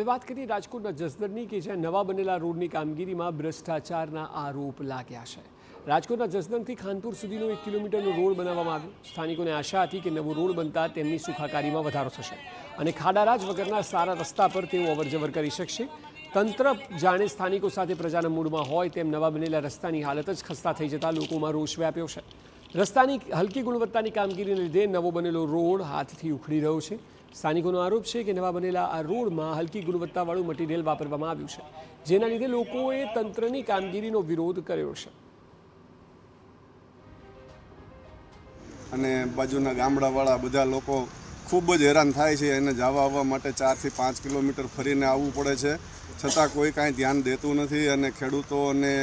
વાત કરીએ રાજકોટના જસદણની કે જ્યાં નવા બનેલા રોડની કામગીરીમાં ભ્રષ્ટાચારના આરોપ લાગ્યા છે। રાજકોટના જસદણથી ખાનપુર સુધીનો 1 કિલોમીટરનો રોડ બનાવવામાં આવ્યો। સ્થાનિકોને આશા હતી કે નવો રોડ બનતા તેમની સુખાકારીમાં વધારો થશે અને ખાડારાજ વગરના સારા રસ્તા પર તેઓ અવરજવર કરી શકશે। તંત્ર જાણે સ્થાનિકો સાથે પ્રજાના મૂડમાં હોય તેમ નવા બનેલા રસ્તાની હાલત જ ખસ્તા થઈ જતા લોકોમાં રોષ વ્યાપ્યો છે। રસ્તાની હલકી ગુણવત્તાની કામગીરીને લીધે નવો બનેલો રોડ હાથથી ઉખડી રહ્યો છે। સ્થાનિકોનો આરોપ છે કે નવા બનેલા આ રોડમાં હલકી ગુણવત્તાવાળું મટીરિયલ વાપરવામાં આવ્યું છે, જેના લીધે લોકોએ તંત્રની કામગીરીનો વિરોધ કર્યો છે અને બાજુના ગામડાવાળા બધા લોકો ખૂબ જ હેરાન થાય છે। એને જવા આવવા માટે 4 થી 5 કિલોમીટર ફરીને આવવું પડે છે, છતાં કોઈ કાંઈ ધ્યાન દેતું નથી અને ખેડૂતોને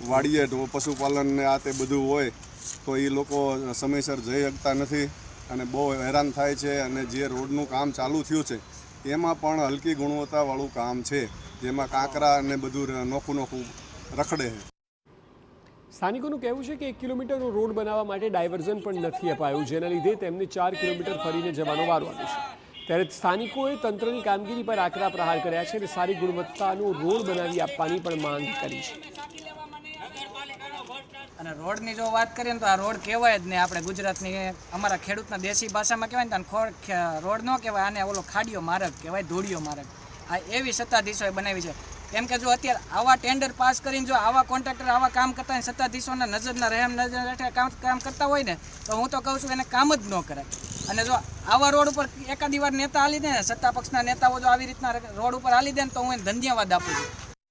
વાડીએ પશુપાલનને આ તે બધું હોય તો એ લોકો સમયસર જઈ શકતા નથી અને બહુ હેરાન થાય છે। અને જે રોડનું કામ ચાલુ થયું છે એમાં પણ હલકી ગુણવત્તાવાળું કામ છે, જેમાં કાંકરા અને બધું નોખું રખડે છે। સ્થાનિકોનું કહેવું છે કે 1 કિલોમીટરનો રોડ બનાવવા માટે ડાયવર્ઝન પણ નથી અપાયું, જેના લીધે તેમને 4 કિલોમીટર ફરીને જવાનો વારો આવ્યો છે। ત્યારે સ્થાનિકોએ તંત્રની કામગીરી પર આકરા પ્રહાર કર્યા છે અને સારી ગુણવત્તાનો રોડ બનાવી આપવાની પણ માંગ કરી છે। અને રોડની જો વાત કરીએ તો આ રોડ કહેવાય જ નહીં, આપણે ગુજરાતની અમારા ખેડૂતના દેશી ભાષામાં કહેવાય ને રોડ ન કહેવાય, આને ઓલો ખાડીયો માર્ગ કહેવાય, ધોળિયો માર્ગ। આ એવી સત્તાધીશોએ બનાવી છે, કેમ કે જો અત્યારે આવા ટેન્ડર પાસ કરીને જો આવા કોન્ટ્રાક્ટર આવા કામ કરતા હોય, સત્તાધીશોના નજરના રહેમ નજર કામ કરતા હોય ને, તો હું તો કહું છું એને કામ જ ન કરાય। અને જો આવા રોડ ઉપર એકાદી વાર નેતા હાલી દે ને, સત્તા પક્ષના નેતાઓ જો આવી રીતના રોડ ઉપર હાલી દે ને, તો હું એને ધન્યવાદ આપું છું।